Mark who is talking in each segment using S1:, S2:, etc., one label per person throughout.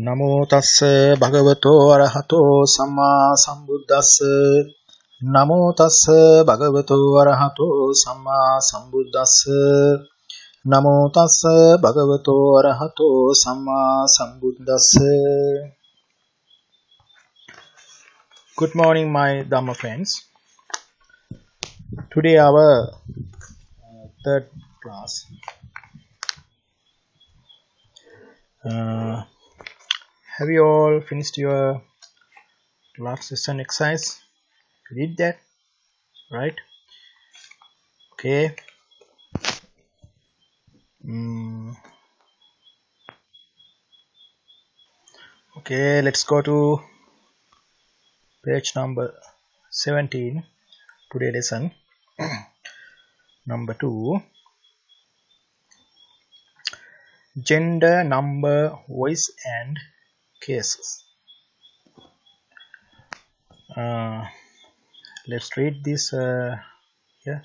S1: Namo tassa bhagavato arahato samma sambuddhassa. Namo tassa bhagavato arahato samma sambuddhassa. Namo tassa bhagavato arahato samma sambuddhassa. Good morning, my Dhamma friends. Today our third class. Have you all finished your last session exercise? You did that, right? Okay. Okay, let's go to page number 17. Today lesson number 2. Gender, number, voice and cases. Let's read this here.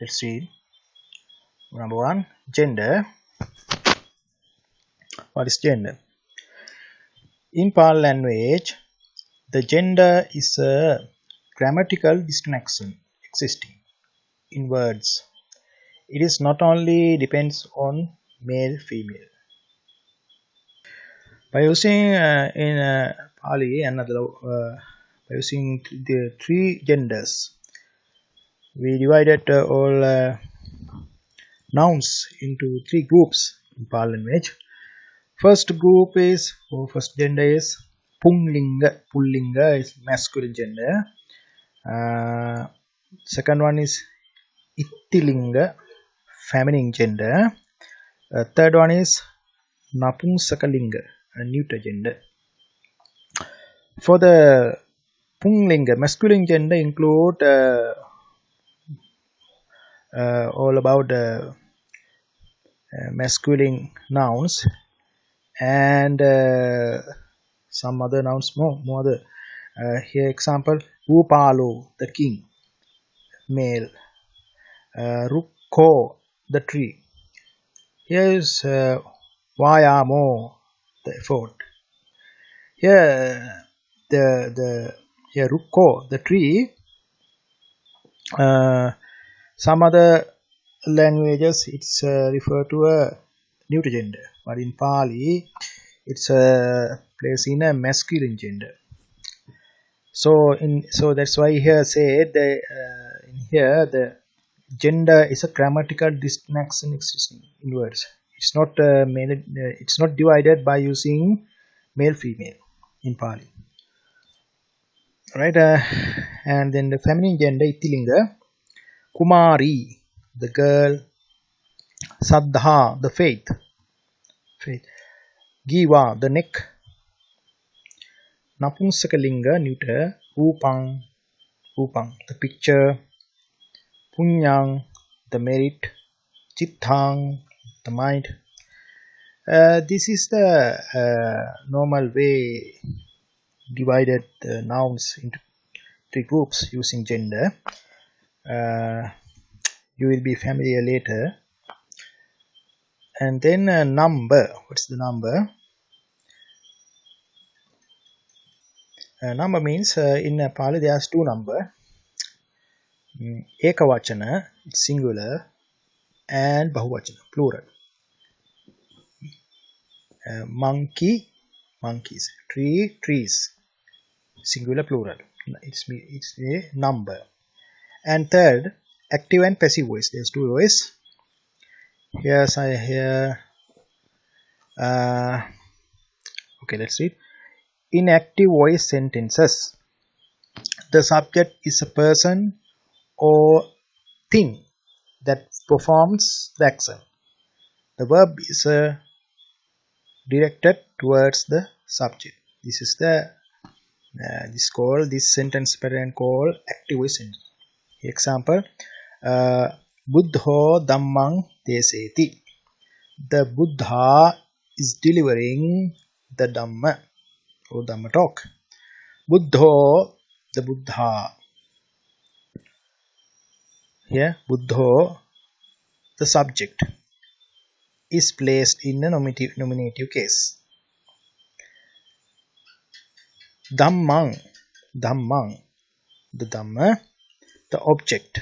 S1: Let's read. Number 1, gender. What is gender? In Pali language, the gender is a grammatical distinction existing in words. It is not only depends on male, female. By using in Pali by using the 3 genders, we divided all nouns into 3 groups in Pali language. First gender is Punglinga. Pullinga is masculine gender. Second one is Ittilinga, feminine gender. Third one is Napumsakalinga, a neuter gender. For the Punglinga, masculine gender include all about masculine nouns and some other nouns more other. Here example, Upalo, the king, male. Rukko, the tree. Here is Vayamo, the effort. Here here Rukko, the tree. Some other languages it's referred to a neuter gender, but in Pali it's placed in a masculine gender. So that's why here said in here the gender is a grammatical distinction existing in words. It's not it's not divided by using male female in Pali, right? And then the feminine gender Ittilinga, Kumari, the girl, Saddha, the faith, Giva, the neck, Napumsakalinga, neuter, Upang, the picture, Punyang, the merit, Chittang, the mind. This is the normal way divided the nouns into 3 groups using gender. You will be familiar later. And then number. What's the number? Number means in Pali there's 2 number. Ekavachana, singular, and Bahuvachana, plural. Monkey, monkeys. Tree, trees, singular, plural. It's a number. And third, active and passive voice. There's 2 voice. Here's here. Okay, let's read. In active voice sentences, the subject is a person or thing that performs the action. The verb is directed towards the subject. This is the this sentence pattern called active voice sentence. Example, Buddho Dhammang Deseti. The Buddha is delivering the Dhamma or Dhamma talk. Buddho, the Buddha. Here, Buddho, the subject, is placed in a nominative case. Dhammang, Dhammang, the Dhamma, the object,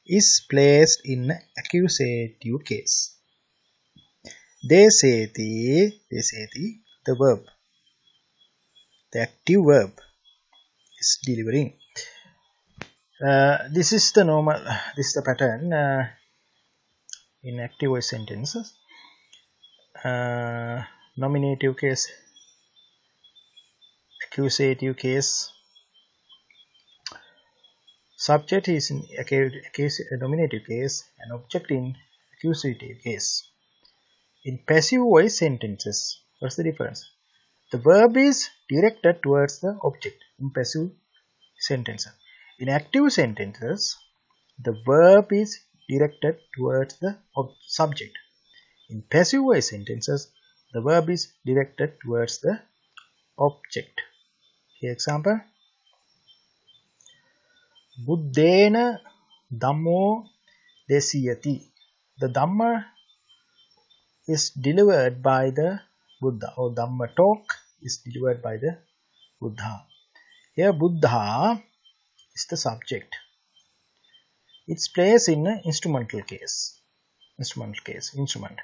S1: is placed in accusative case. Deseti, the verb, the active verb is delivering. This is the normal, this is the pattern in active voice sentences. Nominative case, accusative case, subject is in nominative case and object in accusative case. In passive voice sentences, what's the difference? The verb is directed towards the object in passive sentences. In active sentences, the verb is directed towards the subject. In passive voice sentences, the verb is directed towards the object. Here example. Buddhena Dhammo Desiyati. The Dhamma is delivered by the Buddha, or Dhamma talk is delivered by the Buddha. Here Buddha is the subject. It's placed in an instrumental case. Instrument.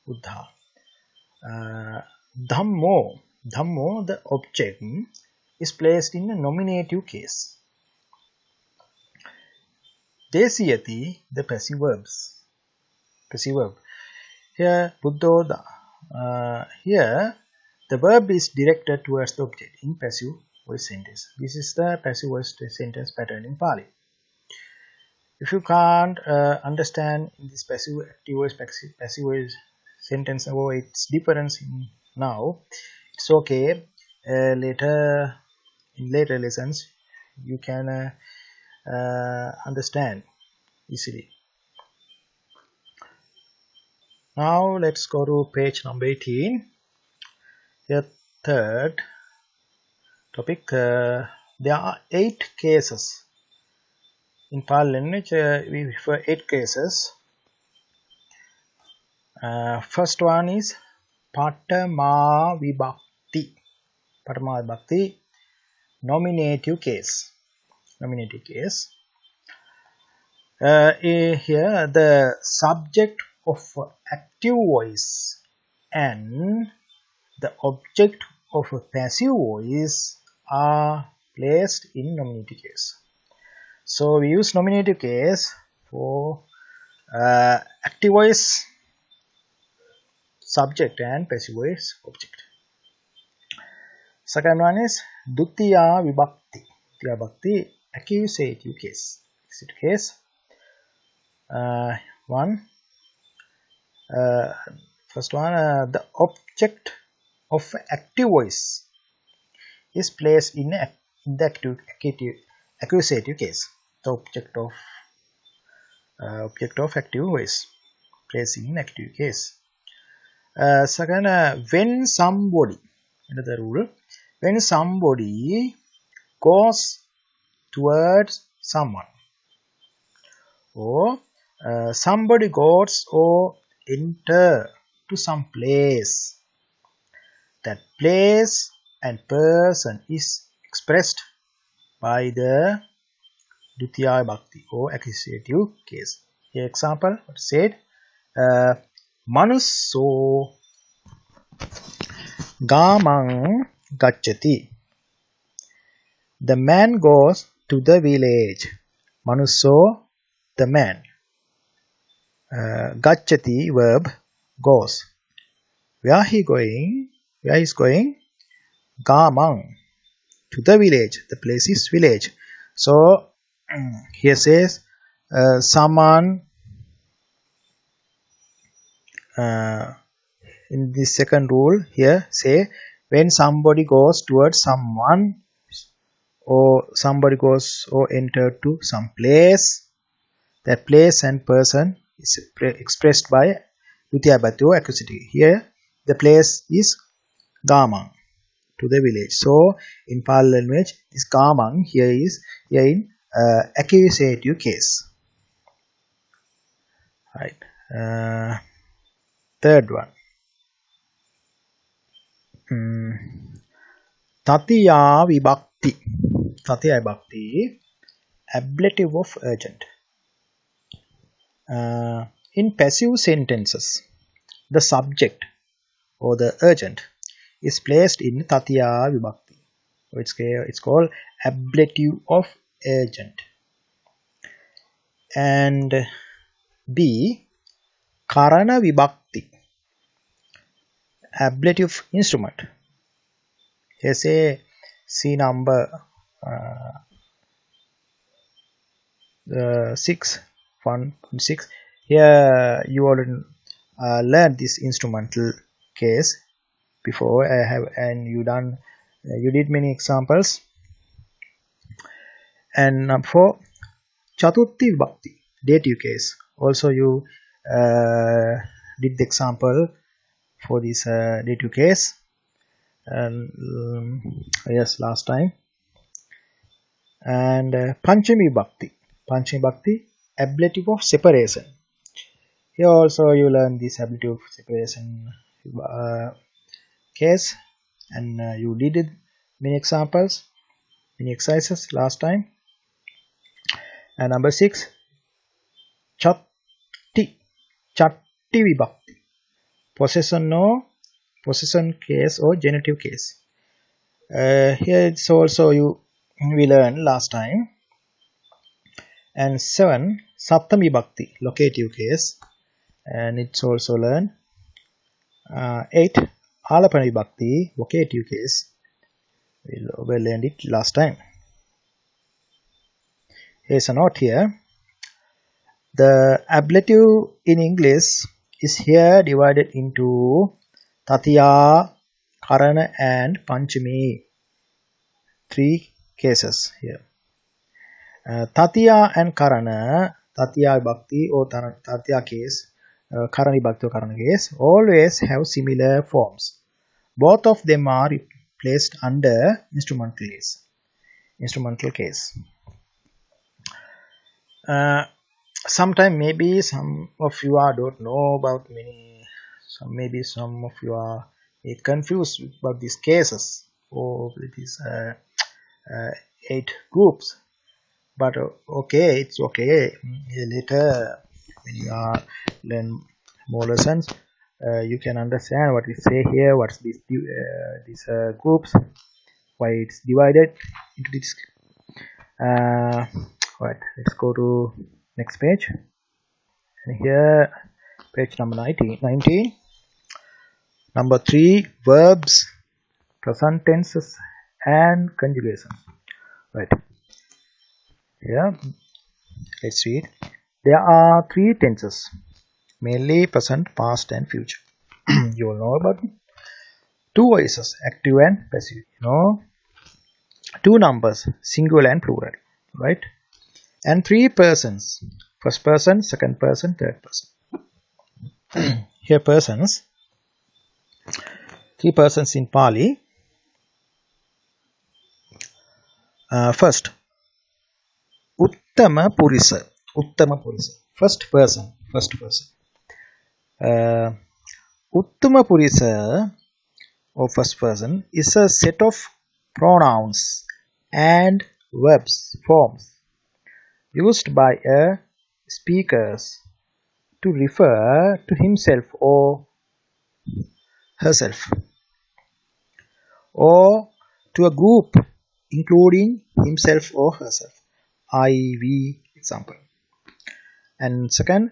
S1: Buddha. Dhammo, the object, is placed in a nominative case. Desiyati, the passive verbs. Passive verb. Here Buddhoda. Here the verb is directed towards the object in passive voice sentence. This is the passive voice sentence pattern in Pali. If you can't understand this passive voice sentence or its difference now, it's okay. Later in later lessons you can understand easily. Now let's go to page number 18. Here third topic. There are 8 cases. In Pali language, we refer 8 cases. First one is Patama Vibhakti. Patama Vibhakti, nominative case. Nominative case. Here the subject of active voice and the object of a passive voice are placed in nominative case. So we use nominative case for active voice subject and passive voice object. Second one is Dutiya Vibhakti. Dutiya Vibhakti, accusative case. Accusative case. First one, the object of active voice is placed in the accusative case. The object of active voice placed in active case. Second, when somebody, another rule, when somebody goes towards someone, or somebody goes or enter to some place, that place and person is expressed by the Dutiya Vibhakti or accusative case. Here example, what said, Manusso Gamang Gacchati. The man goes to the village. Manusso, the man. Gacchati, verb, goes. Where he going? Where he is going? Gamang, to the village. The place is village. So here says someone in the second rule here say when somebody goes towards someone, or somebody goes or enter to some place, that place and person is expressed by Dutiya Vibhakti or accusative. Here the place is Gamang, to the village. So in Pali language, this Gamang here is in accusative case. Right. Third one. Tatiya vibhakti. Tatiya vibhakti, ablative of urgent. In passive sentences, the subject or the urgent is placed in Tatiya vibhakti. It's called ablative of urgent. And B, Karana vibhakti, ablative instrument. Here say C number 6, 1.6. Here you already learned this instrumental case before. I have, and you did many examples. And number 4, Chatuthi vibhakti, dative case. Also you did the example for this dative case, and yes, last time. And Panchami vibhakti, ablative of separation. Here also you learn this ablative of separation case, and you did it many examples, many exercises last time. And number 6, chatti vibhakti, possession case or genitive case. Here it's also we learned last time. And 7, sattami vibhakti, locative case, and it's also learned. 8, alapana vibhakti, vocative case. We learned it last time. Here's a note here. The ablative in English is here divided into Tatiya, Karana and Panchami. 3 cases here. Tatiya and Karana, Tatiya vibhakti or Tatiya case, Karana vibhakti or Karana case, always have similar forms. Both of them are placed under instrumental case. Sometime maybe some of you don't know about many. Maybe some of you are confused about these cases or these 8 groups. But okay, it's okay. Later, when you learn more lessons, you can understand what we say here. What's these groups? Why it's divided into this. Right. Let's go to next page. And here, page number 19. Number 3, verbs, present tenses, and conjugation. Right. Here, let's read. There are 3 tenses, mainly present, past, and future. You all know about it. 2 voices, active and passive. 2 numbers, singular and plural. Right. And 3 persons, first person, second person, third person. Here persons, 3 persons in Pali. First, Uttama Purisa, first person. Uttama Purisa or first person is a set of pronouns and verbs forms used by a speakers to refer to himself or herself, or to a group including himself or herself. I.V. example. And second,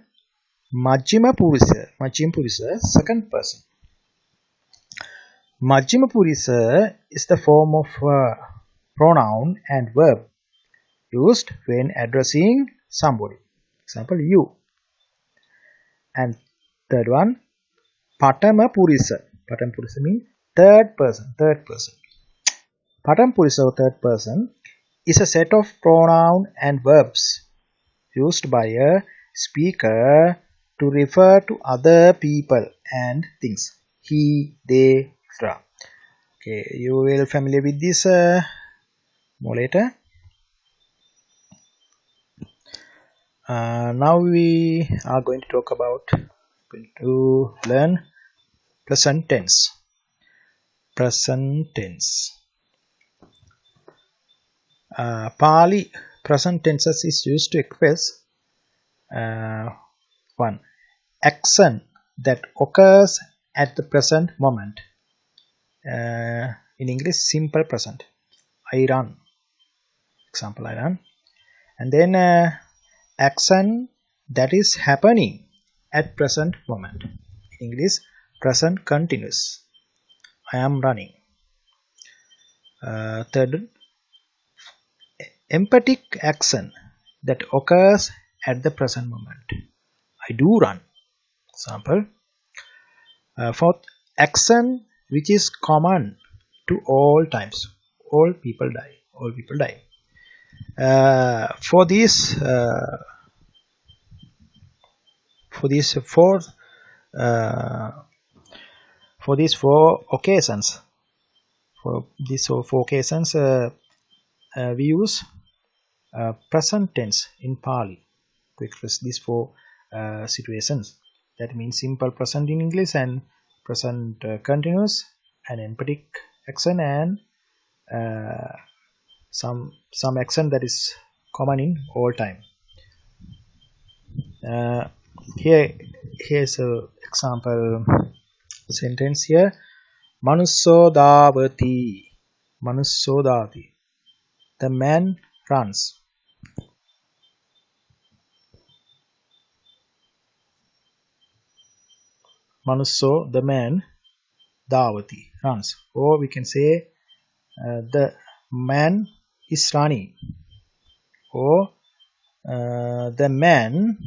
S1: Majjhima Purisa, second person. Majjhima Purisa is the form of pronoun and verb used when addressing somebody. Example, you. And third one, Patama Purisa. Patama Purisa means third person. Patama Purisa or third person is a set of pronoun and verbs used by a speaker to refer to other people and things. He, they, etc. Okay, you will familiar with this more later. Now we are going to learn present tense. Pali present tenses is used to express one action that occurs at the present moment. In English, simple present. I run. Example, I run. And then action that is happening at present moment. In English, present continuous. I am running. Third, emphatic action that occurs at the present moment. I do run. Example. Fourth, action which is common to all times. All people die. All people die. For these four occasions, we use present tense in Pali to express these four situations. That means simple present in English, and present continuous, and emphatic action, and some action that is common in all time. Here's a example sentence here. Manusso davati. Manusso davati. The man runs. Manusso, the man, davati, runs. Or we can say the man is running. Or the man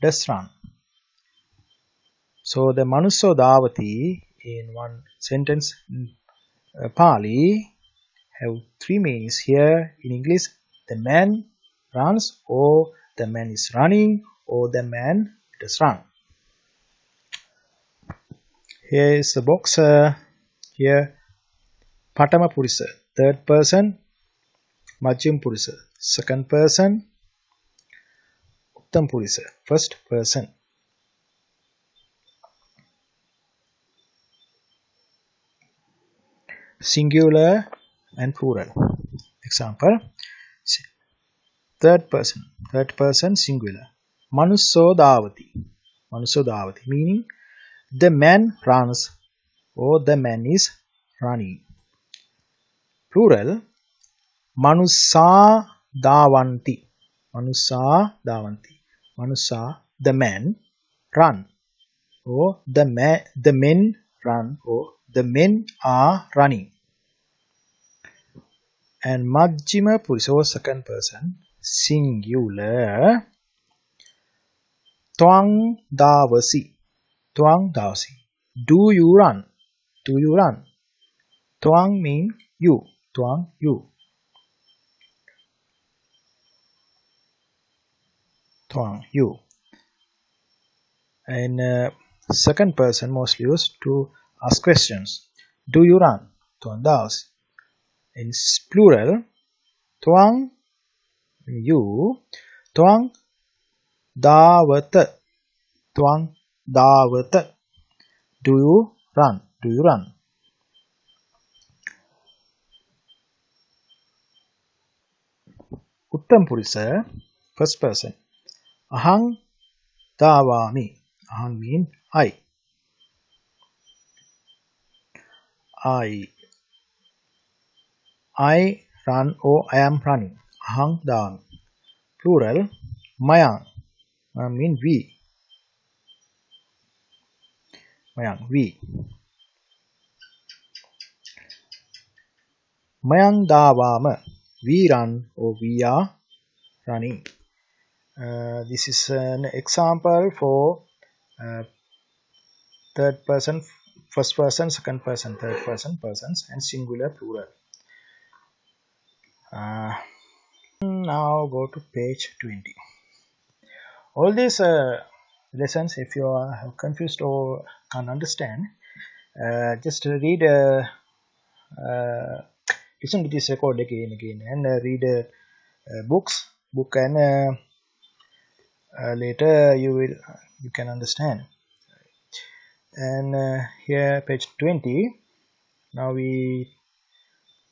S1: does run. So the manusso davati in one sentence in Pali have three meanings here. In English, the man runs, or the man is running, or the man does run. Here is the box. Here, Patama Purisa, third person. Majjhima Purisa, second person. Uttam Purisa, first person. Singular and plural. Example, third person singular. Manusso davati. Manusso davati, meaning the man runs, or the man is running. Plural, manussa davanti. Manussa davanti. Manussa, the man, run, or the men run, or the men are running. And Majjhima Purisa, or second person singular. Twang davasi. Twang davasi. Do you run? Do you run? Twang mean you. Twang, you. Twang, you. And second person mostly used to ask questions. Do you run? Twang davasi. In plural, twang, you. Twang davata. Twang davata. Do you run? Do you run? Uttam Purisa, first person. Ahang davami. Ahang mean I. I run, or I am running. Ahang davami. Plural, mayang. Mayang mean we. Mayang, we. Mayang davama. We run, or we are running. This is an example for third person, first person, second person, third person, persons, and singular, plural. Now go to page 20. All these lessons, if you are confused or can't understand, just read, listen to this record again, and read book, and later you can understand. And here page 20. Now we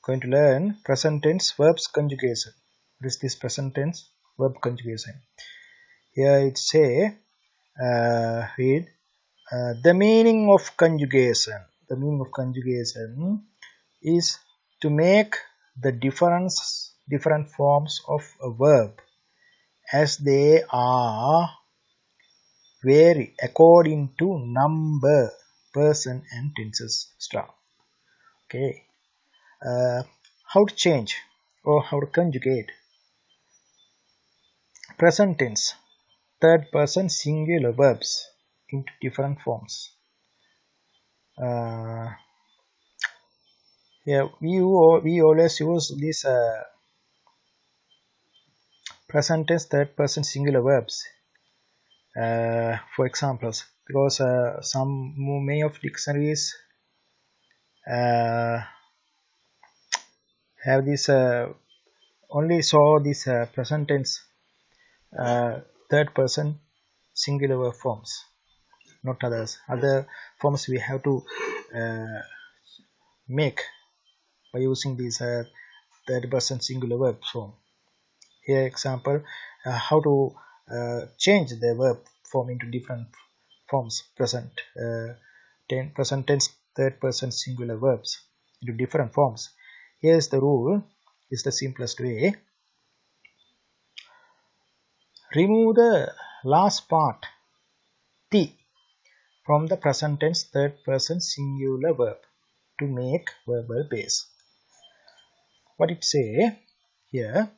S1: going to learn present tense verbs conjugation. What is this present tense verb conjugation? Here it say, read, the meaning of conjugation. The meaning of conjugation is to make the different forms of a verb as they are vary according to number, person and tenses star. Okay. How to change or how to conjugate present tense third person singular verbs into different forms. Here we always use this present tense third person singular verbs for examples, because many of dictionaries have this only saw this present tense third person singular verb forms, not others. Other forms we have to make by using this third person singular verb form. Here example, how to change the verb form into different forms, present tense third person singular verbs into different forms. Here's the rule, is the simplest way. Remove the last part T from the present tense third person singular verb to make verbal base. What it say here,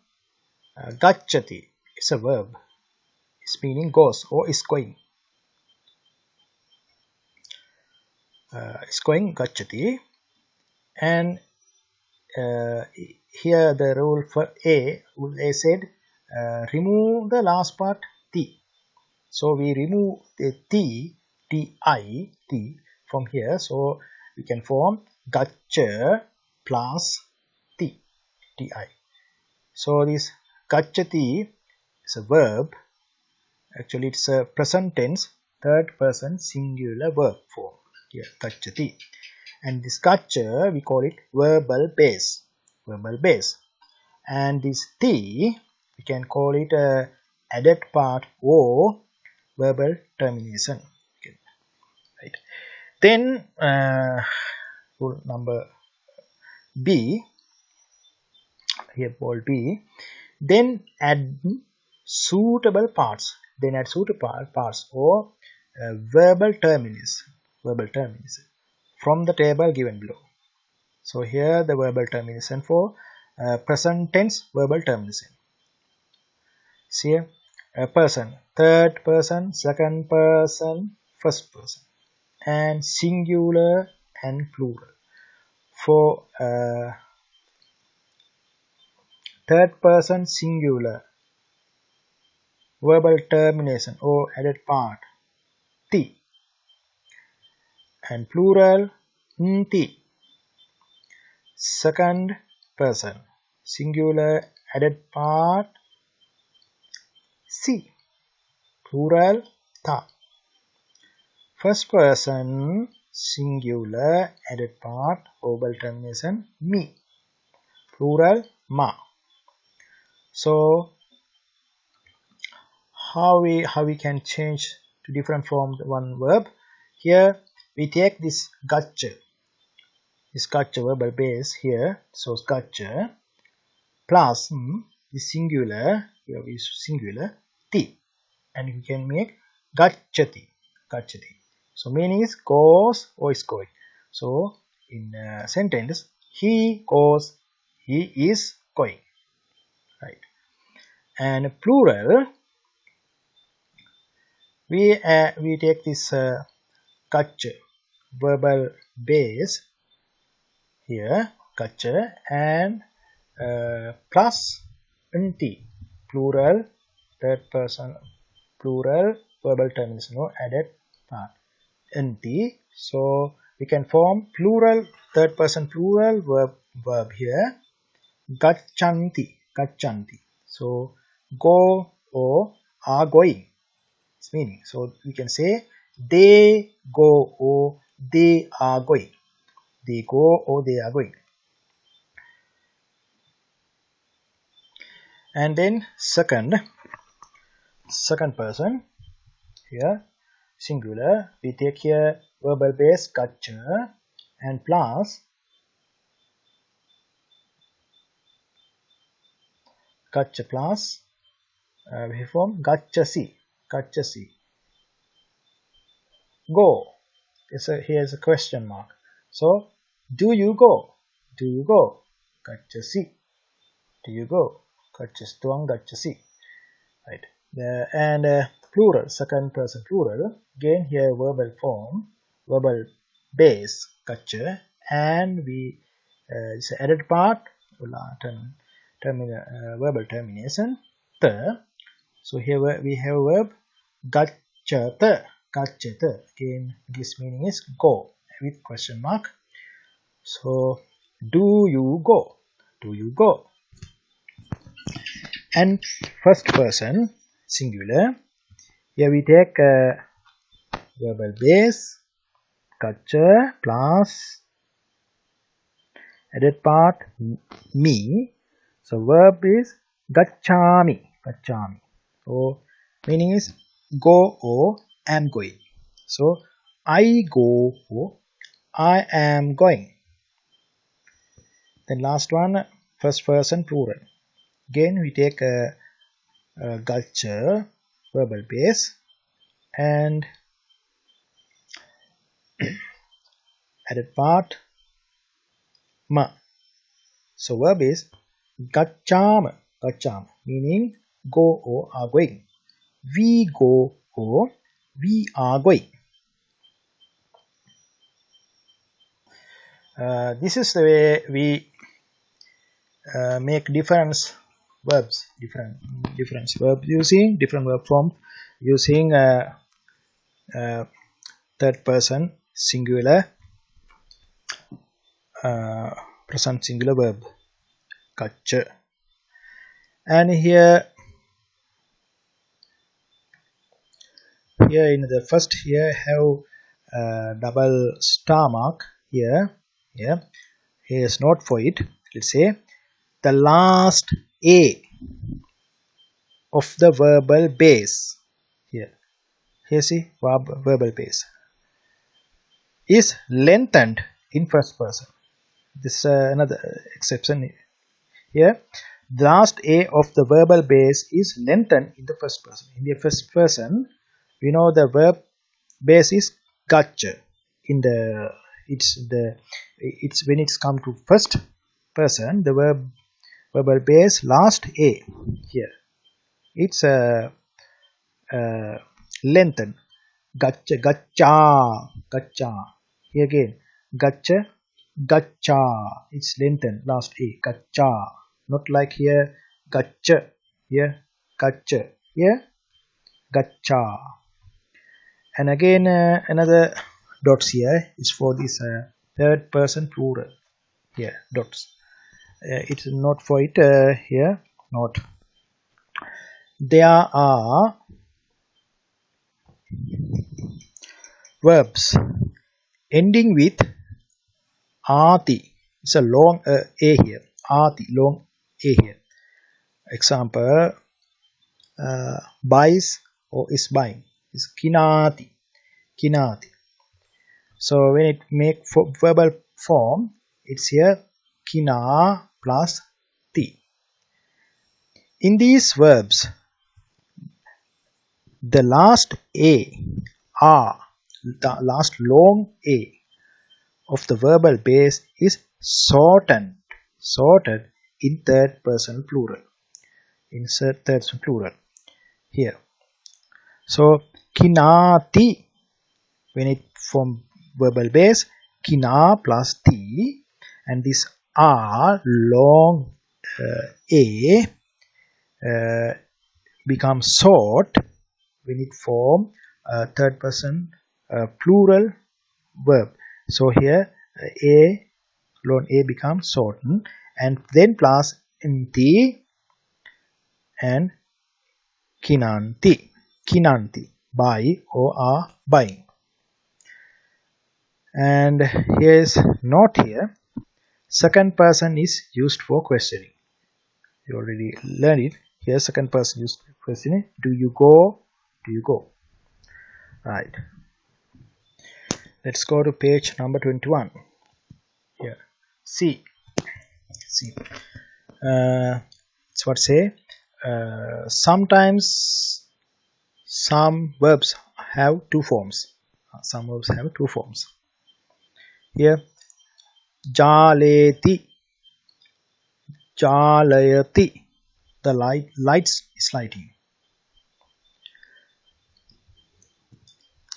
S1: gacchati is a verb, its meaning goes or is going. Is going gacchati, and here the rule for rule A said remove the last part T. So we remove the T from here, so we can form gaccha plus Ti. So this gacchati is a verb. Actually it's a present tense third person singular verb form. Here gacchati, and this gaccha we call it verbal base. And this T we can call it a added part or verbal termination. Okay. Right. Then rule number B, here bold B, then add suitable parts. Or verbal termination from the table given below. So here the verbal termination for present tense verbal termination. See here, a person, third person, second person, first person, and singular and plural. For third person singular verbal termination or added part T, and plural T. Second person singular added part C, plural ta. First person singular added part verbal termination me, plural ma. So how we can change to different forms one verb? Here we take this gaccha verbal base here, so gaccha plus the singular, here is singular T, and you can make gacchati. So meaning is goes or is going. So in a sentence, he goes, he is going, right? And plural, we take this gaccha verbal base here, gaccha, and plus nti, plural third person plural verbal termination or added part nti. So we can form plural third person plural verb here, gacchanti. So go or are going, its meaning. So we can say they go or they are going. They go or they are going. And then second person here, singular, we take here verbal base gacha and plus we form gachasi. Go. Here's a question mark. So do you go? Gachasi. Do you go? Gachasi. Right. And plural, second person plural. Again here verbal form, verbal base gacha, and we it's added part verbal termination the. So here we have verb gachata. Again this meaning is go with question mark. So do you go? And first person singular, here we take verbal base gacha plus added part me. So verb is gachami. So meaning is go or am going. So I go or I am going. Then last one, first person plural. Again we take a gacha verbal base and added part ma. So verb is gachama, meaning go or are going. We go or we are going. This is the way we make different verbs using different verb form using third person singular present singular verb gacha. And here in the first here have double star mark here is not for it. Let's say the last A of the verbal base here see verbal base is lengthened in first person. This another exception here. The last A of the verbal base is lengthened in the first person. In the first person, we know the verb base is gacha. In the it's when it's come to first person, the verbal base last A here. It's lengthened. Gacha. Here again, gacha. It's lengthened last A. Gacha. Not like here, gacha. Here, gacha. Here, gacha. And again, another dots here is for this third person plural. Here, dots. It's not for it here. Not. There are verbs ending with ati. It's a long A here. Ati, long A here. Example, buys or is buying. Is kinati. So when it make verbal form, it's here kina plus ti. In these verbs, the last A the last long A of the verbal base is shortened in third person plural. Insert third person plural here. So kinati, when it form verbal base, kina plus ti, and this R long A becomes short when it form third person plural verb. So here A long A becomes shortened, and then plus nti and kinanti, buy or are buying. And here is not here. Second person is used for questioning. You already learned it. Here second person use question. Do you go? Do you go? Right. Let's go to page number 21. Here. See. It's what say. Sometimes some verbs have two forms. Some verbs have two forms. Here, jaleti, jalayati. The lights is lighting.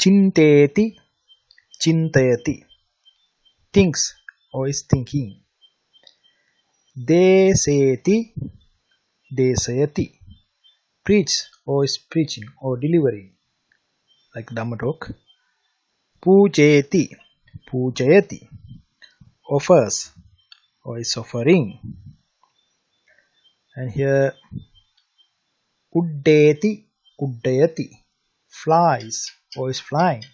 S1: Chinteti, chintayati. Thinks or is thinking. Deseti, desayati. Preach or is preaching or delivering. Like Dhamma talk. Pujeti, pujayati. Offers or is offering. And here uddeti, uddayati. Flies or is flying.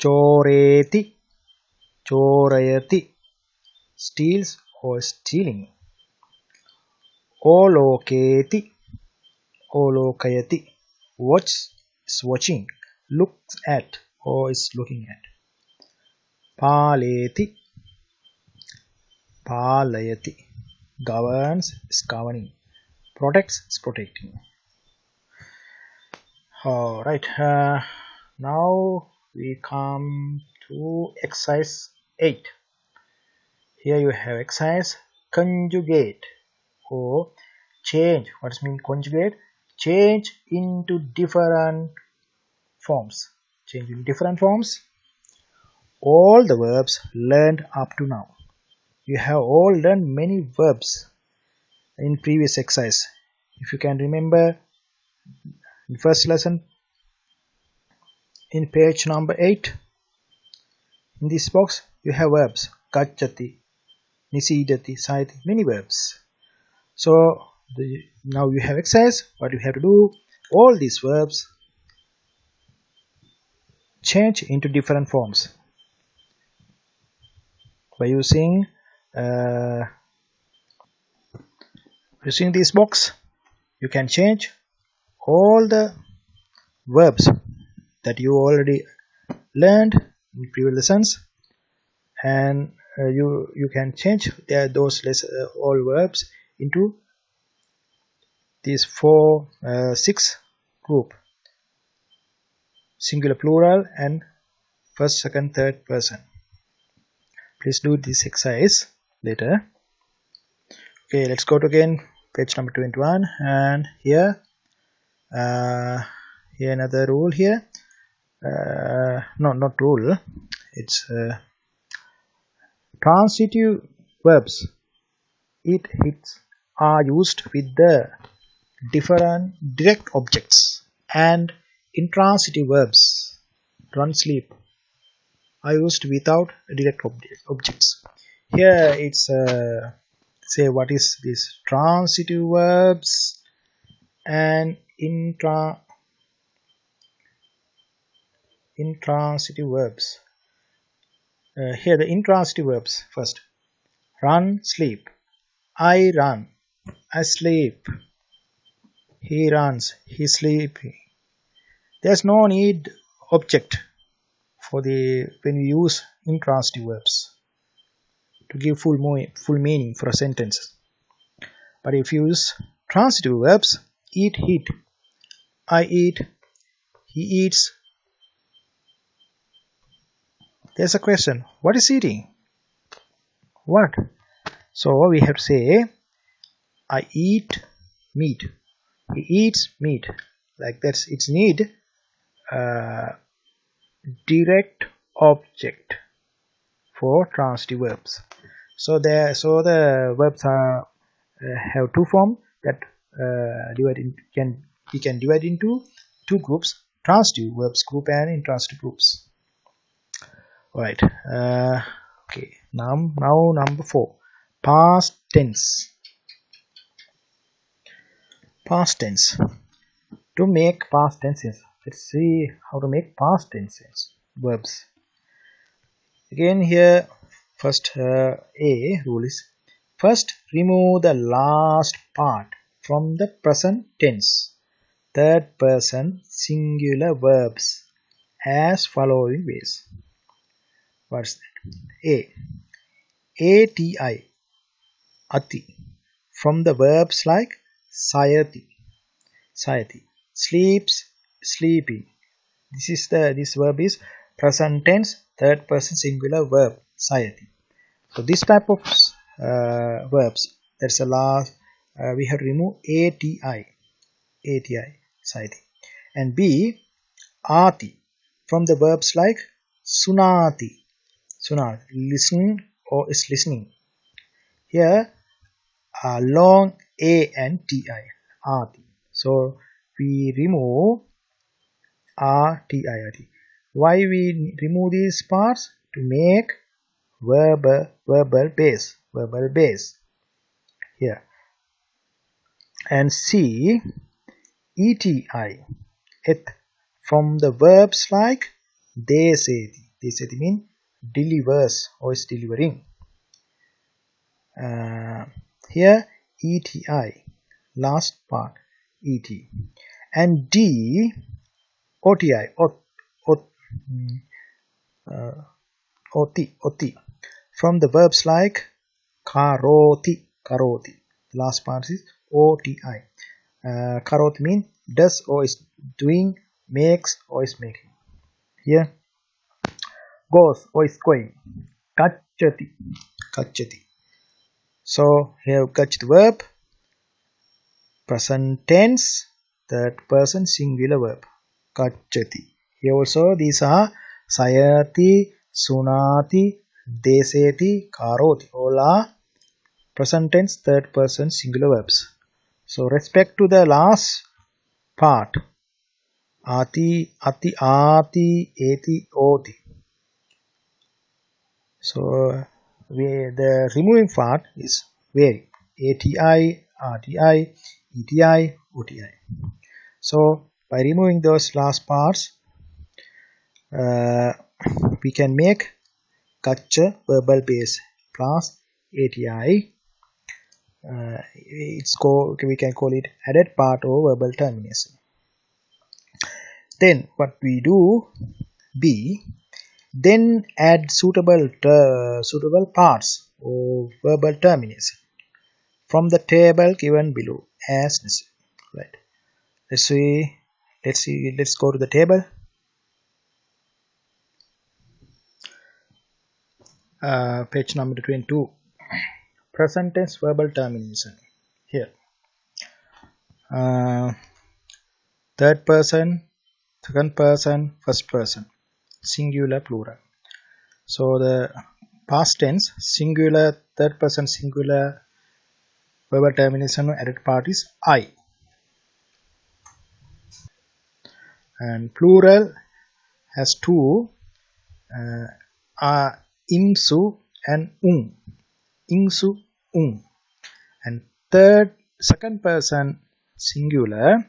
S1: Choreti, chorayati. Steals or is stealing. Oloketi, olokayati. Watch is watching. Looks at or is looking at. Paleti, palayati. Governs is governing. Protects is protecting. Alright, now we come to exercise 8. Here you have exercise conjugate or change. What does mean conjugate? Change into different forms. Change in different forms. All the verbs learned up to now. You have all learned many verbs in previous exercise. If you can remember, in first lesson, in page number 8, in this box you have verbs. Gacchati, nisidati, sayati, many verbs. So now you have exercise. What you have to do, all these verbs change into different forms by using this box. You can change all the verbs that you already learned in previous lessons, and you can change those all verbs into these 6 group: singular, plural, and first, second, third person. Please do this exercise later. Okay, let's go to again page number 21, and here another rule here. No, not rule. It's transitive verbs. It hits are used with the different direct objects, and intransitive verbs, run, sleep, are used without direct objects. Here it's say what is this transitive verbs and intransitive verbs. Here the intransitive verbs first. Run, sleep. I run, I sleep. He runs, he sleeping. There's no need object for when we use intransitive verbs to give full meaning for a sentence. But if you use transitive verbs, eat, eat, I eat, he eats. There's a question, what is eating? What? So we have to say, I eat meat, he eats meat. Like that's its need direct object for transitive verbs. So the verbs are have two forms that we can divide into two groups: transitive verbs group and intransitive groups. Alright. Okay. Now number 4, past tense. Past tense. To make past tenses, let's see how to make past tenses verbs. Again here, first A rule is, first remove the last part from the present tense third person singular verbs as following ways. What's that? A. ATI, ati, from the verbs like sayati, sleeps, sleeping. This verb is present tense third person singular verb sayati. So this type of verbs, that's the last. We have to remove ATI, sayati, and B. Ati, from the verbs like sunati, listen or is listening. Here long A and TI, Ati. So we remove RTI. Why we remove these parts? To make verbal base here. And C. ETI, eth, from the verbs like deseti means delivers or is delivering. Here ETI, last part, ET. And D. OTI, oti, from the verbs like karoti. The last part is OTI. Karoti means does or is doing, makes or is making. Here goes or is going. Gacchati. So here gacchati verb, present tense third person singular verb, gacchati. Here also these are sayati, sunati, deseti, karoti. All are present tense third person singular verbs. So respect to the last part, ati, eti, oti. So the removing part is vary, ATI, RTI, ETI, OTI. So by removing those last parts, we can make gaccha verbal base plus ATI. We can call it added part or verbal termination. Then what we do, B, then add suitable parts or verbal termination from the table given below as necessary. Right. Let's go to the table. Page number 22. Present tense verbal termination. Here. Third person, second person, first person, singular, plural. So the past tense, singular, third person singular verbal termination added part is I. And plural has two, imsu and Ingsu, and second person singular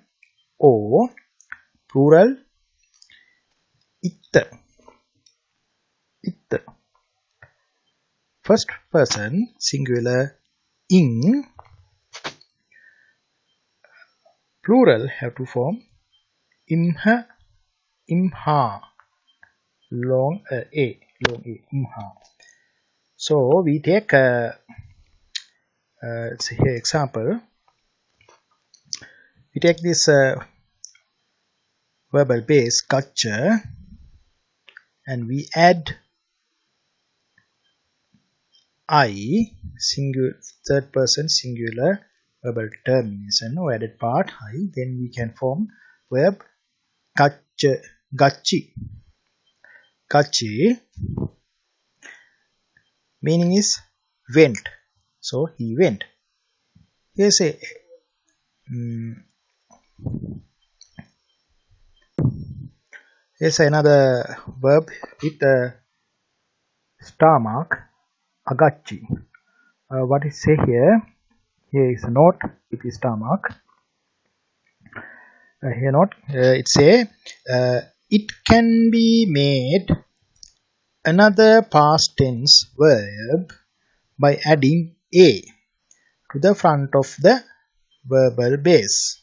S1: O, plural it. First person singular ing, plural have to form imha, imha, long a, imha. So we take say here example. We take this verbal base gaccha and we add I, third person singular verbal termination or added part I, then we can form verb gaccha, gacchi. Meaning is went. So he went. Here's another verb with a star mark, agacchi. What is say here? Here is a note with a star mark. Here note. It say it can be made another past tense verb by adding a to the front of the verbal base.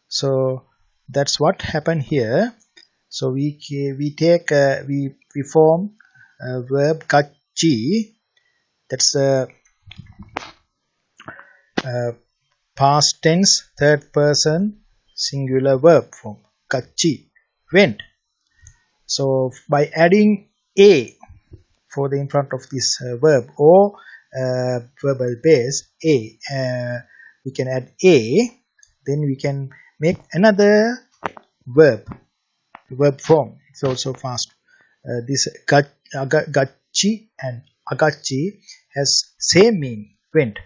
S1: So that's what happened here. So we form a verb kachi. That's a past tense third person singular verb form. Kachi, went. So by adding a for the in front of this verb or verbal base a, we can add a, then we can make another verb form. It's also fast. This gachi and agachi has same meaning, went.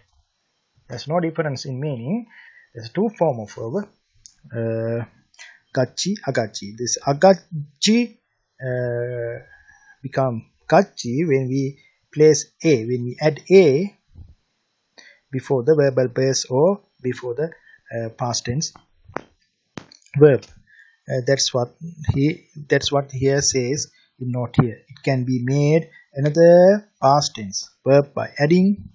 S1: There's no difference in meaning. There's two form of verb, gachi, agachi. This agachi become gachi when we place a, when we add a before the verbal base or before the past tense verb. That's what here says in note here. It can be made another past tense verb by adding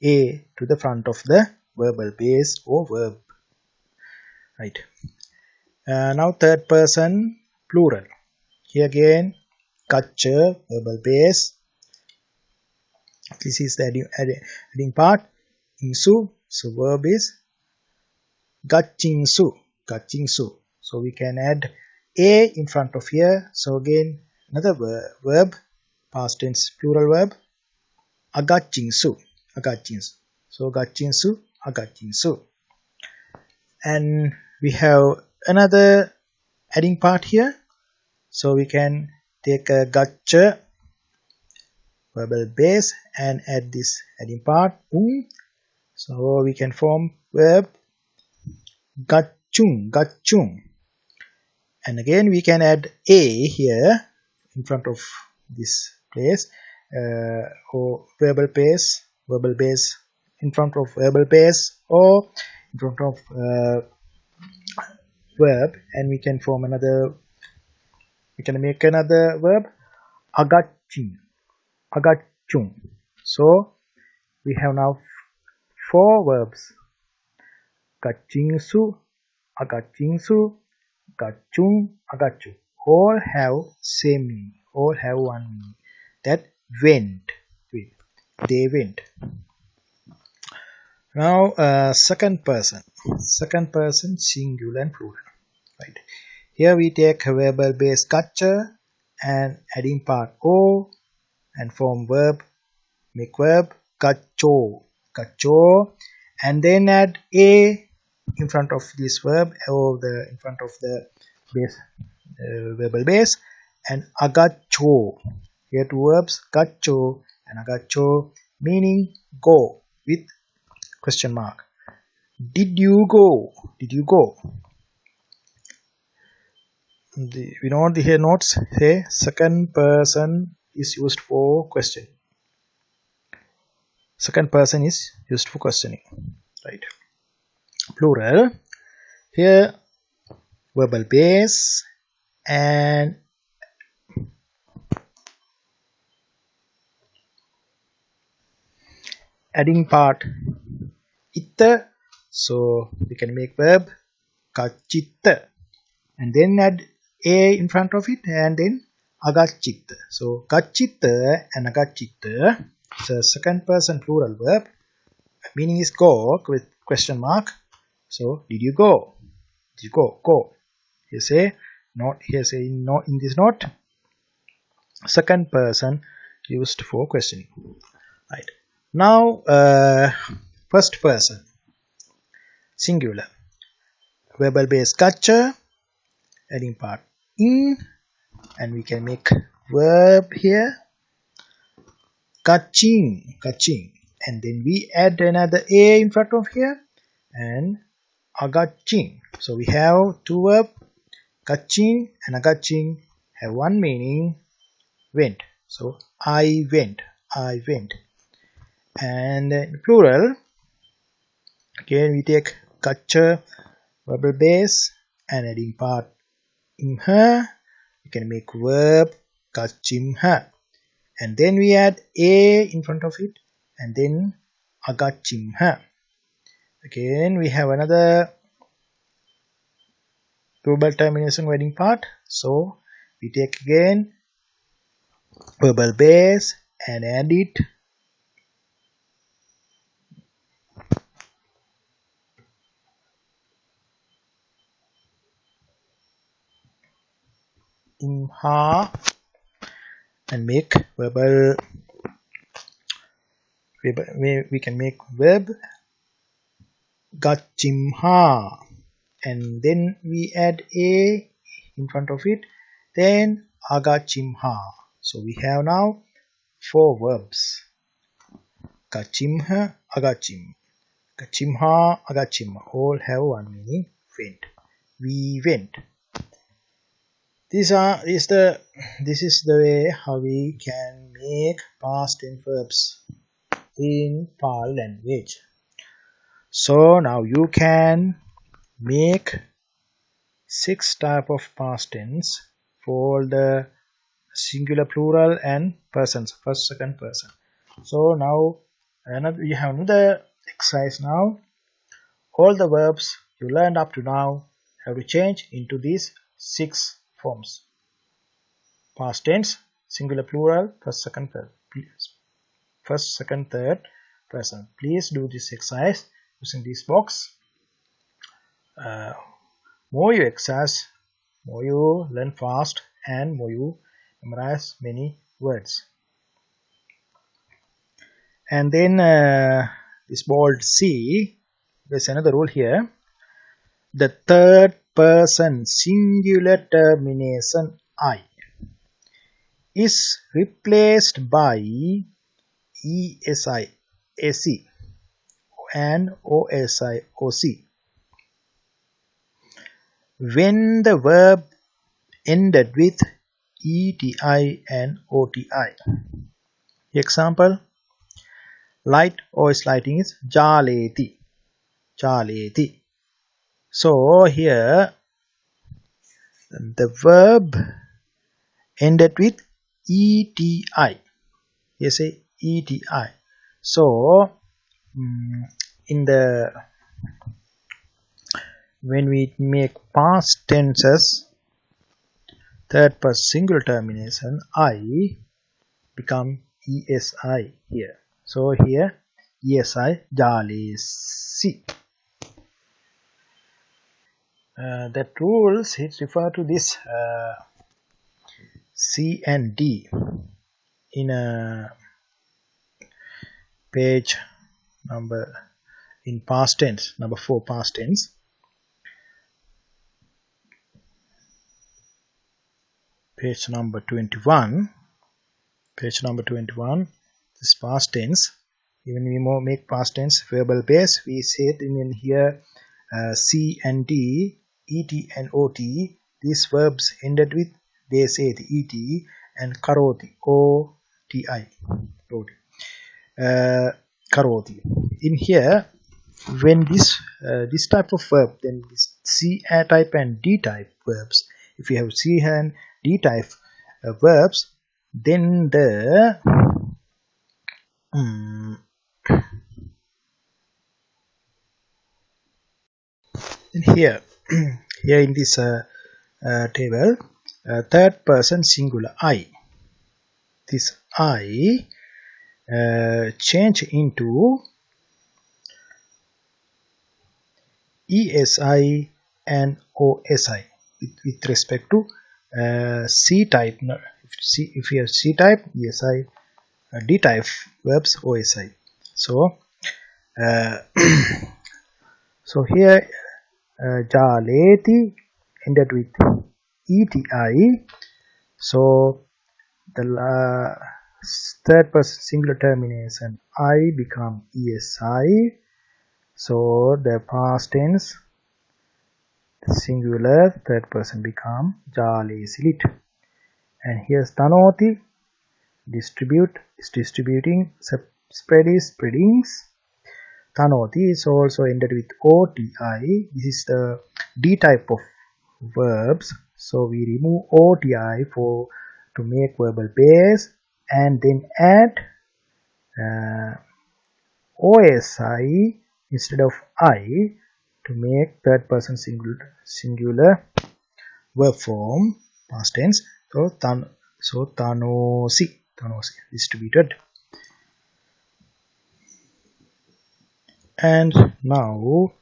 S1: a to the front of the verbal base or verb. Right. Now third person plural. Here again, kacha, verbal base. This is the adding part. Insu, so verb is gachingsu, gachingsu. So we can add a in front of here. So again, another verb, past tense plural verb, agachingsu, agachingsu. So gachingsu, agachingsu. And we have another adding part here. So we can take a gacha, verbal base, and add this adding part, So we can form verb gachung, gachung. And again we can add a here in front of this place, or verbal base in front of verbal base or in front of verb, and we can form another, we can make another verb agaching, agachung. So we have now four verbs, gachingsu, agachingsu, gachung, agachu. All have same meaning, all have one meaning, that went, they went. Now second person singular and plural. Right. Here we take a verbal base gacha and adding part o and form verb, make verb gacho, gacho, and then add a in front of this verb or in front of the base, verbal base, and agacho. Here two verbs, gacho and agacho, meaning go with question mark. Did you go? Did you go? We know the here notes say second person is used for questioning. Second person is used for questioning. Right. Plural. Here verbal base and adding part itta. So we can make verb kachitta and then add a in front of it and then agachitta. So gachitta and agachitta. So second person plural verb. Meaning is go with question mark. So did you go? Did you go? Go. Here say not. Here say no in this note. Second person used for questioning. Right. Now first person singular. Verbal base gacha, adding part in, and we can make verb here gaching, gaching, and then we add another a in front of here and agaching. So we have two verbs, gaching and agaching, have one meaning, went. So I went, I went. And in plural, again we take gacha, verbal base, and adding part imha, we can make verb gachimha, and then we add a in front of it and then agachimha. Again, we have another verbal termination wedding part. So we take again verbal base and add it in ha and make verbal. We can make verb gachimha, and then we add a in front of it, then agachimha. So we have now 4 verbs: gachimha, agachim, gachimha, agachim. All have one meaning: went. We went. This is the way how we can make past tense verbs in Pali language. So now you can make 6 type of past tense for the singular, plural, and persons, first, second person. So now we have another exercise now. All the verbs you learned up to now have to change into these 6 forms: past tense, singular, plural, first, second, third. First, second, third person. Please do this exercise using this box. More you exercise, more you learn fast, and more you memorize many words. And then this bold C, there's another rule here. The third person singular termination I is replaced by ESI, AC and OSI, OC when the verb ended with ETI and OTI. Example: light or is lighting is jaleti, jaleti. So here the verb ended with ETI. You say ETI. So in the when we make past tenses, third person singular termination I become ESI here. So here ESI jalesi. That rules it refer to this C and D in a page number in past tense, number 4 past tense. Page number 21. Page number 21. This past tense. Even we make past tense verbal base, we say it in here C and D, ET and OT. These verbs ended with they say the ET and karoti, OTI, karoti. In here, when this type of verb, then this C type and D type verbs. If you have C and D type verbs, then the here in this table, third person singular I, this I change into ESI and OSI with respect to C type. If you have C type, ESI, D type verbs, OSI. So so here jaleti ended with ETI. So the third person singular termination I become ESI. So the past tense singular third person become jalesilit. And here's tanoti, distribute is distributing, spread is spreadings. Tanoti is also ended with OTI. This is the D type of verbs. So we remove OTI to make verbal base, and then add OSI instead of I to make third person singular verb form past tense. So tanosi distributed. And now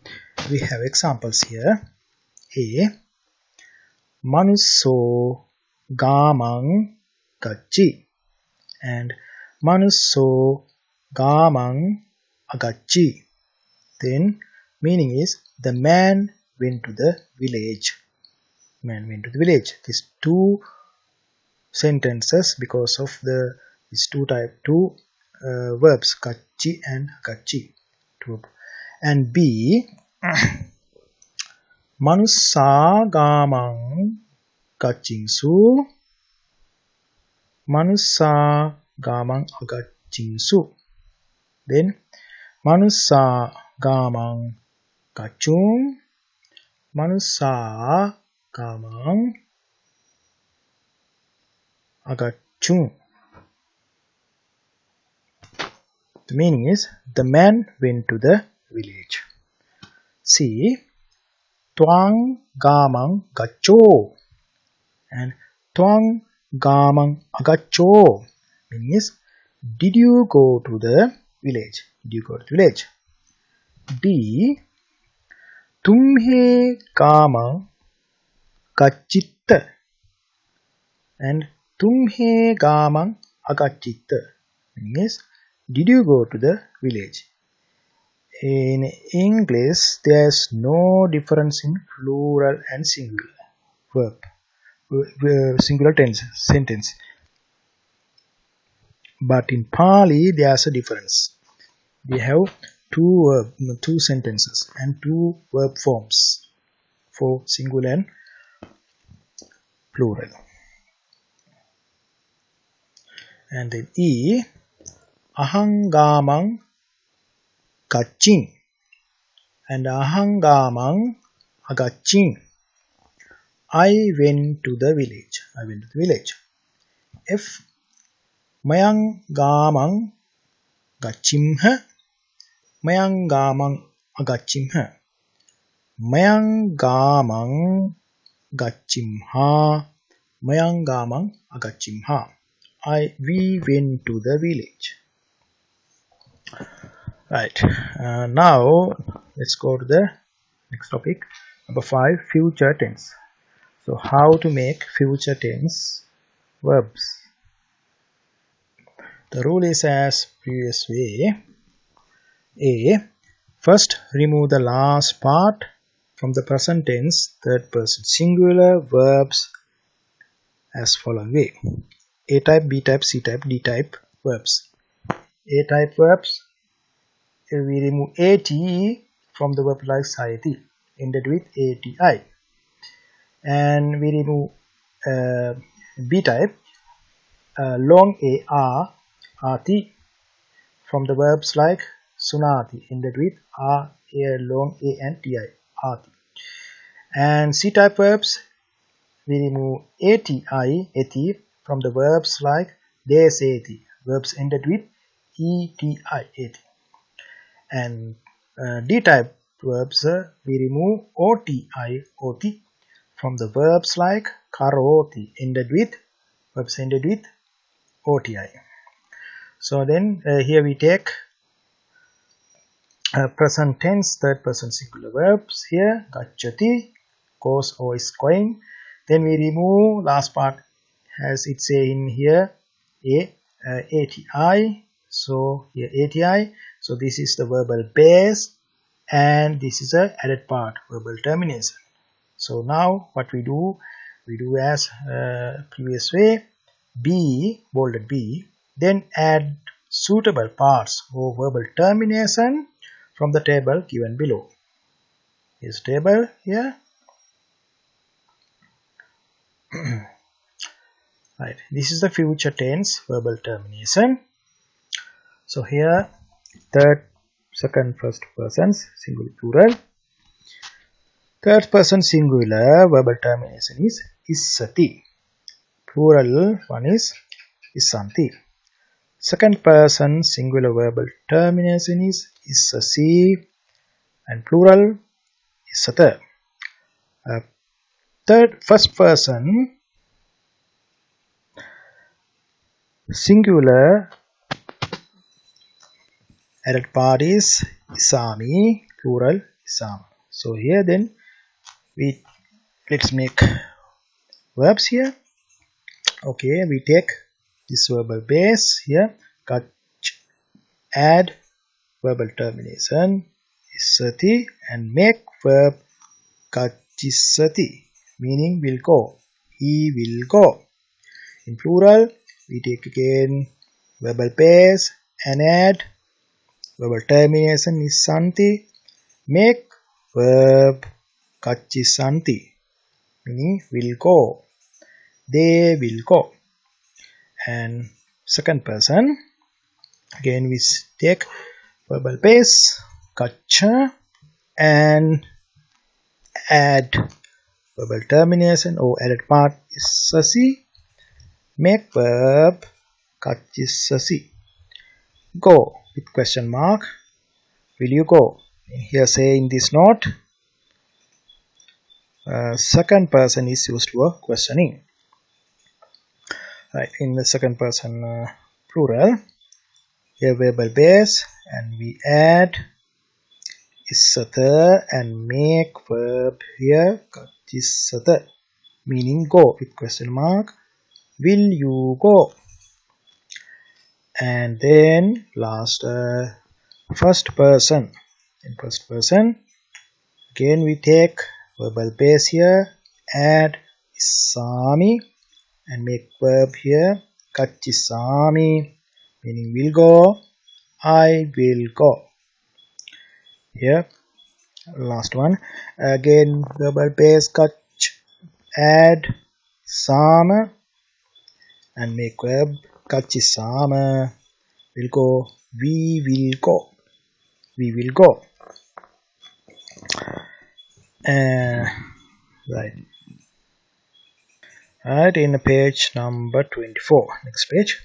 S1: we have examples here. A manusso gamang gacchi and manusso gamang agacchi. Then meaning is the man went to the village. Man went to the village. These two sentences because of these two verbs gacchi and agacchi. And B manussa gamang gacchingsu manussa gamang agacchingsu. Then manussa gamang gachung manussa gamang agachung. The meaning is the man went to the village. C twang gamang gacho and twang gamang agacho means did you go to the village? Did you go to the village? D tumhe gamang gachitta and tumhe gamang agachitta means did you go to the village? In English, there is no difference in plural and singular verb, singular sentence. But in Pali, there is a difference. We have two sentences and two verb forms for singular and plural. And then E ahangamang gacching and ahangamang agacching. I went to the village. I went to the village. F mayangamang gachimha mayangamang agachimha mayangamang gachimha mayangamang agachimha. We went to the village. Right, now let's go to the next topic, number 5, future tense. So how to make future tense verbs? The rule is as previous way. A. First remove the last part from the present tense third person singular verbs as following way. A type, B type, C type, D type verbs. A type verbs, we remove ATE from the verb like society ended with ATI. And we remove B type, long AR, RT from the verbs like sunati ended with R, A, long A and TI, RT. And C type verbs, we remove ATI, AT from the verbs like desati, verbs ended with ETI, AT. And D type verbs, we remove OTI, OT from the verbs like karoti ended with verbs ended with OTI. So then here we take present tense third person singular verbs here gacchati, goes or is going. Then we remove last part as it say in here ATI. So here ATI. So this is the verbal base and this is a added part, verbal termination. So now what we do as previous way, B, bolded B, then add suitable parts or verbal termination from the table given below. Here's table here. Right, this is the future tense verbal termination. So here third, second, first persons singular plural. Third person singular verbal termination is issati. Plural one is issanti. Second person singular verbal termination is issasi. and plural is a third. First person singular added part is Isami, plural Isam. So here then let's make verbs here. Okay, we take this verbal base here, add verbal termination isati and make verb kachisati, meaning will go, he will go. In plural, we take again verbal base and add verbal termination isanti, make verb kachisanti, meaning will go, they will go. And second person, again we take verbal base kacha and add verbal termination or added part is sasi, make verb kachisasi, go with question mark, will you go? Here say in this note, second person is used for questioning. Right, in the second person plural, here verbal base and we add isata and make verb here kachisata, meaning go with question mark, will you go? And then last first person. In first person, again we take verbal base here, add isami and make verb here kachisami, meaning will go, I will go. Here last one, again verbal base kach, add sama and make verb kachisama, will go, we will go, we will go. Right, in page number 24, next page.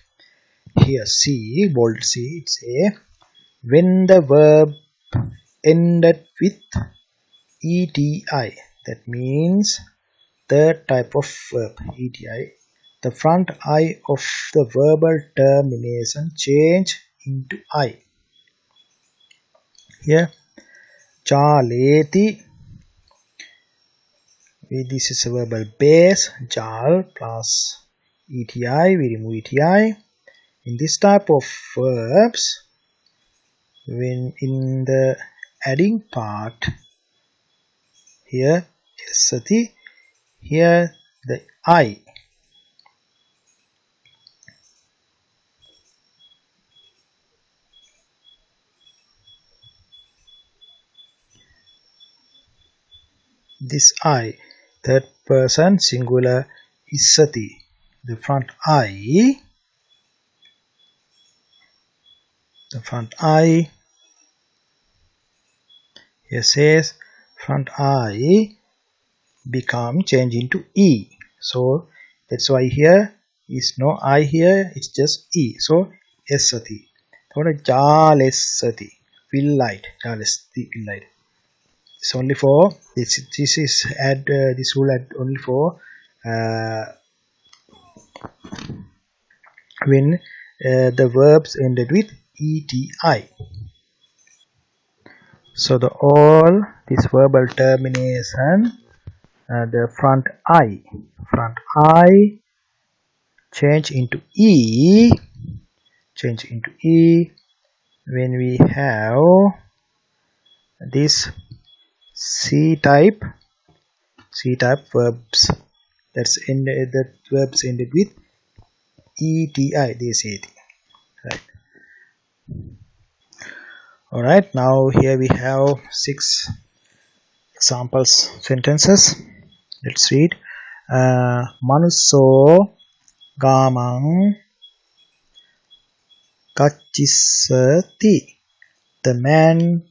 S1: Here C, bold C, it's a when the verb ended with edi, that means third type of verb, edi, the front I of the verbal termination change into I. Here jaleti, this is a verbal base, jal plus eti, we remove eti. In this type of verbs, when in the adding part, here sati, here the I. This I, third person singular isati, the front I, here says front I become change into E. So that's why here is no I here, it's just E. So esati. Jalesati, will light, jalesati, will light. It's only for this is add this rule add only for when the verbs ended with edi. So the all this verbal termination, the front I change into E when we have this C type verbs, that's ended, that verbs ended with edi, they say it, right? All right, now here we have 6 examples sentences. Let's read. Manusso gamang kachisati, the man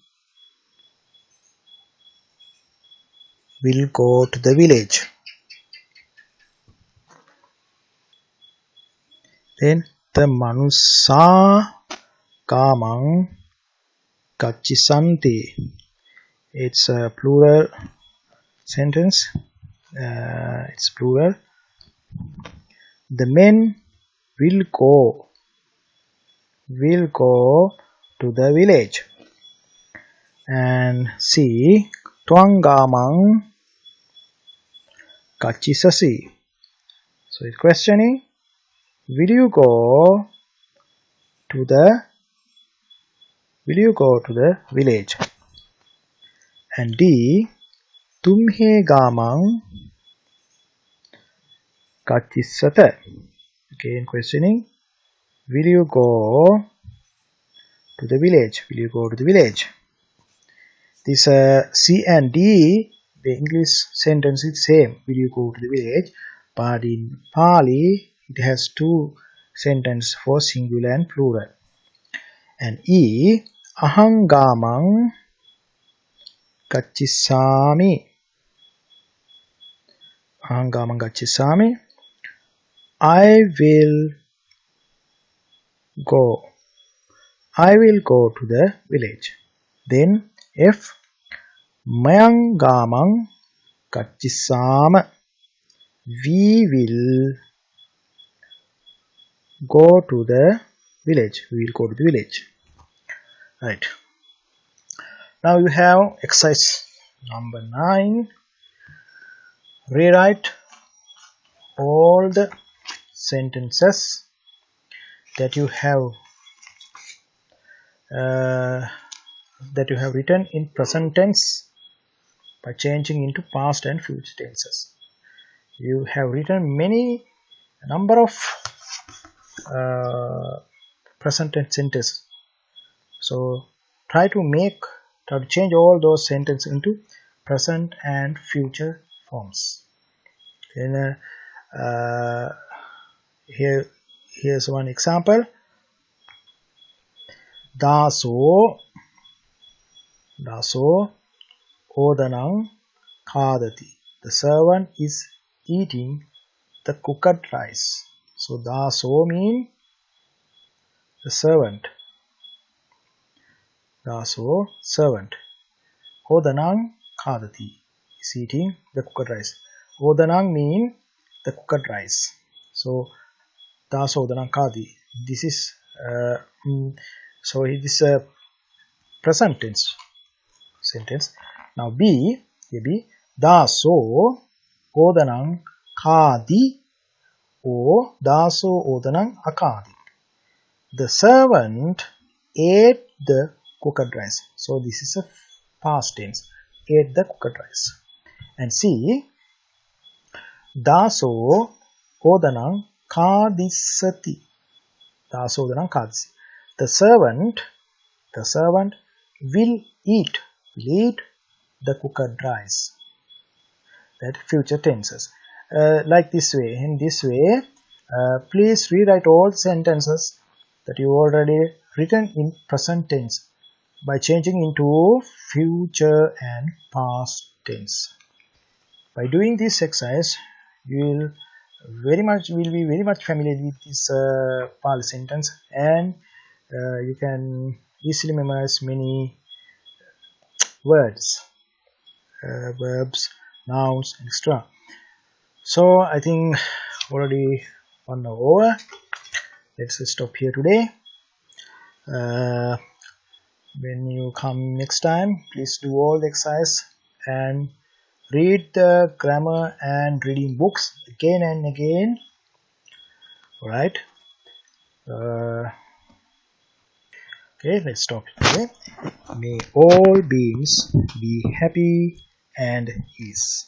S1: will go to the village. Then the manussa gamang kachisanti, It's a plural sentence. It's plural. The men will go to the village. And C. Twangamang kachisasi. So it's questioning, will you go to the village? And D. Tumhe gamang kachisata. Again questioning, will you go to the village? Will you go to the village? This C and D, the English sentence is same. Will you go to the village? But in Pali, it has two sentences for singular and plural. And E, ahangamang gachisami. Ahangamang gachisami. I will go to the village. Then F, mayangamang gachisama. We will go to the village. We will go to the village. Right. Now you have exercise number 9. Rewrite all the sentences that you have written in present tense by changing into past and future tenses. You have written a number of present tense sentences. So try to change all those sentences into present and future forms. Then here's one example. Daso odanang khadati. The servant is eating the cooked rice. So daso means the servant. Daso, servant. Odanang khadati is eating the cooked rice. Odanang means the cooked rice. So daso odanang khadati. This is so it is a present tense sentence. Now B, daso odanang khadi or daso odanang akadi. The servant ate the cooked rice. So this is a past tense. Ate the cooked rice. And C, daso odanang kadisati. Daso odanang kadisati. The servant will eat the cooked rice. That future tenses. Like this way. In this way, please rewrite all sentences that you already written in present tense by changing into future and past tense. By doing this exercise, you will be very much familiar with this Pali sentence, and you can easily memorize many words, verbs, nouns, etc. So I think already 1 hour over. Let's stop here today. When you come next time, please do all the exercise and read the grammar and reading books again and again. Alright. Okay, let's stop today. May all beings be happy and ease.